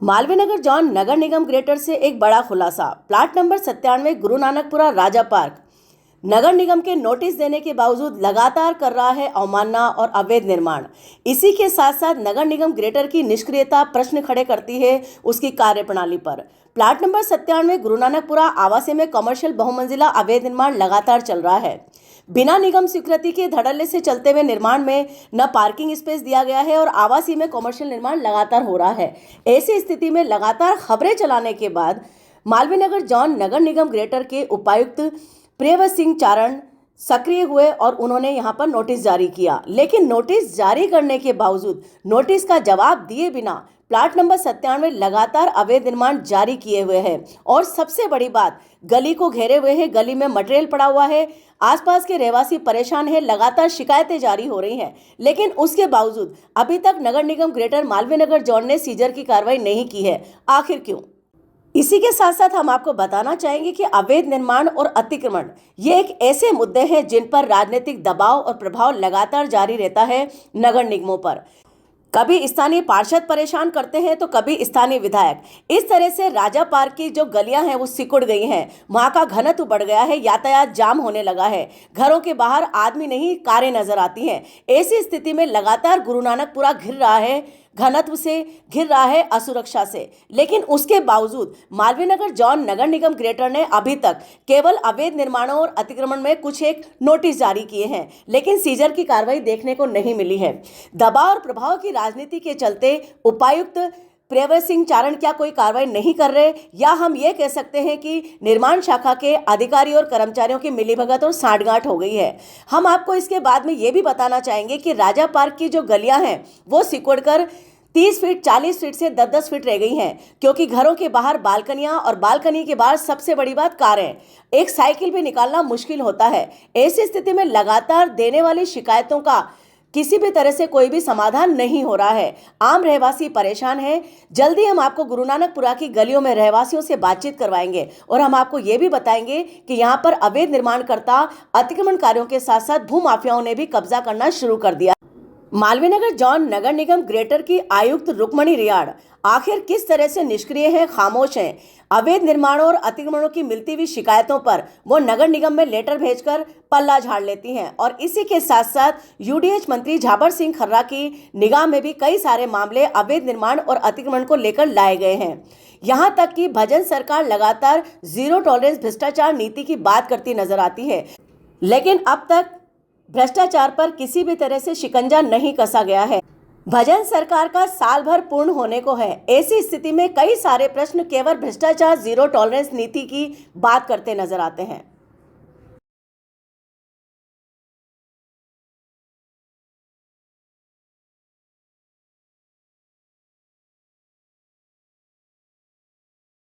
Malviya Nagar John नगर निगम greater से एक बड़ा खुलासा। प्लाट नंबर 97 गुरु नानकपुरा राजा पार्क नगर निगम के नोटिस देने के बावजूद लगातार कर रहा है अवमानना और अवैध निर्माण। इसी के साथ साथ नगर निगम ग्रेटर की निष्क्रियता प्रश्न खड़े करती है उसकी कार्यप्रणाली पर। प्लाट नंबर 97 गुरु नानकपुरा आवासीय में कमर्शियल बहुमंजिला अवैध निर्माण लगातार चल रहा है। बिना निगम स्वीकृति के धड़ल्ले से चलते हुए निर्माण में न पार्किंग स्पेस दिया गया है और आवासीय में कमर्शियल निर्माण लगातार हो रहा है। ऐसी स्थिति में लगातार खबरें चलाने के बाद मालवीय नगर जॉन नगर निगम ग्रेटर के उपायुक्त प्रियव्रत सिंह चारण सक्रिय हुए और उन्होंने यहां पर नोटिस जारी किया। लेकिन नोटिस जारी करने के बावजूद नोटिस का जवाब दिए बिना प्लाट नंबर 97 लगातार अवैध निर्माण जारी किए हुए हैं। और सबसे बड़ी बात, गली को घेरे हुए है, गली में मटेरियल पड़ा हुआ है, आसपास के रहवासी परेशान है, लगातार शिकायतें जारी हो रही हैं। लेकिन उसके बावजूद अभी तक नगर निगम ग्रेटर मालवीय नगर जॉन ने सीजर की कार्रवाई नहीं की है। आखिर क्यों? इसी के साथ साथ हम आपको बताना चाहेंगे कि अवैध निर्माण और अतिक्रमण ये एक ऐसे मुद्दे हैं जिन पर राजनीतिक दबाव और प्रभाव लगातार जारी रहता है नगर निगमों पर। कभी स्थानीय पार्षद परेशान करते हैं तो कभी स्थानीय विधायक। इस तरह से राजा पार्क की जो गलियां हैं वो सिकुड़ गई हैं, वहां का घनत्व बढ़ गया है, यातायात जाम होने लगा है, घरों के बाहर आदमी नहीं कारें नजर आती हैं। ऐसी स्थिति में लगातार गुरु नानकपुरा घिर रहा है, घनत्व से घिर रहा है, असुरक्षा से। लेकिन उसके बावजूद मालवीय नगर जॉन नगर निगम ग्रेटर ने अभी तक केवल अवैध निर्माणों और अतिक्रमण में कुछ एक नोटिस जारी किए हैं, लेकिन सीजर की कार्रवाई देखने को नहीं मिली है। दबाव और प्रभाव की राजनीति के चलते उपायुक्त प्रियव्रत सिंह चारण क्या कोई कार्रवाई नहीं कर रहे, या हम ये कह सकते हैं कि निर्माण शाखा के अधिकारी और कर्मचारियों की मिलीभगत और सांठगांठ हो गई है। हम आपको इसके बाद में ये भी बताना चाहेंगे कि राजा पार्क की जो गलियां हैं वो सिकुड़कर 30 फीट 40 फीट से 10-10 फीट रह गई हैं, क्योंकि घरों के बाहर बालकनियां और बालकनी के बाहर सबसे बड़ी बात कारें, एक साइकिल भी निकालना मुश्किल होता है। ऐसी स्थिति में लगातार देने वाली शिकायतों का किसी भी तरह से कोई भी समाधान नहीं हो रहा है। आम रहवासी परेशान हैं। जल्दी हम आपको गुरु नानकपुरा की गलियों में रहवासियों से बातचीत करवाएंगे और हम आपको ये भी बताएंगे कि यहाँ पर अवैध निर्माणकर्ता अतिक्रमणकारियों के साथ साथ भूमाफियाओं ने भी कब्जा करना शुरू कर दिया। मालवीय नगर जॉन नगर निगम ग्रेटर की आयुक्त रुक्मणी रियाड़ आखिर किस तरह से निष्क्रिय हैं, खामोश हैं? अवैध निर्माणों और अतिक्रमणों की मिलती हुई शिकायतों पर वो नगर निगम में लेटर भेजकर पल्ला झाड़ लेती हैं। और इसी के साथ साथ यूडीएच मंत्री झाबर सिंह खर्रा की निगाह में भी कई सारे मामले अवैध निर्माण और अतिक्रमण को लेकर लाए गए हैं। यहाँ तक कि भजन सरकार लगातार जीरो टॉलरेंस भ्रष्टाचार नीति की बात करती नजर आती है, लेकिन अब तक भ्रष्टाचार पर किसी भी तरह से शिकंजा नहीं कसा गया है। भजन सरकार का साल भर पूर्ण होने को है। ऐसी स्थिति में कई सारे प्रश्न केवल भ्रष्टाचार जीरो टॉलरेंस नीति की बात करते नजर आते हैं।